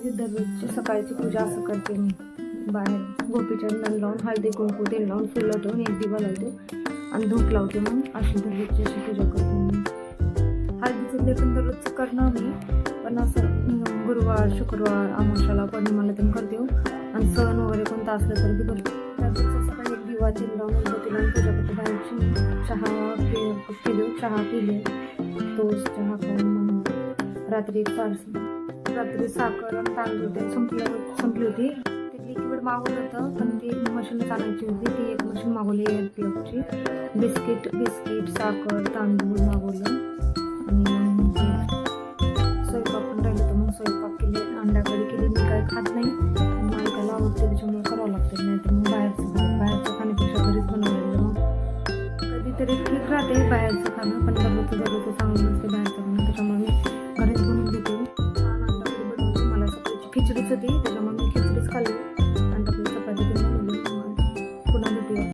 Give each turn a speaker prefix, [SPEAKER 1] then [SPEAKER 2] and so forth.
[SPEAKER 1] माझी दररोजची सकाळची पूजा असं करते मी. बाहेर गोपीचंदन लावून, हळदी कुंकू तेल लावून, फुलं ठेवून एक दिवा लावते आणि धूप लावते. मग अशी दररोजची अशी पूजा करते मी. हळदीचं लेपन दररोजचं करणार मी, पण असं गुरुवार शुक्रवार अमावस्याला पौर्णिमाला पण करते आणि सण वगैरे कोणता असलं तरी बी करते. दररोजचं सकाळी एक दिवा तेल लावून उदबत्ती लावून पूजा करते. बाहेरची चहा पिले, तोच चहा खाऊन मग रात्री एक रात्री साखर आणि तांदूळ ते संपली होती. ते लिक्विड मागवलं होतं, पण ती मशीनच आणायची होती. ती एक मशीन मागवली एअरप्लगची. बिस्किट साखर तांदूळ मागवलं आणि स्वयंपाक पण राहिलं होतं. मग स्वयंपाक केले, अंडा कढी केली. मी काही खात नाही, मालिकाला आवडते त्याच्यामुळे करावं लागतं. नाही तर मग बाहेरचं खाण्यापेक्षा घरीच बनवलेलं मग कधीतरी ठीक राहते बाहेरचं खाणं, पण दररोजचं चांगलं नसते बाहेरचं खाणं. त्याच्यामुळे मी घरीच बनवून देते. छान अंडा कढी बनवते. मला सकाळची खिचडीच होती, त्याच्यामुळे मी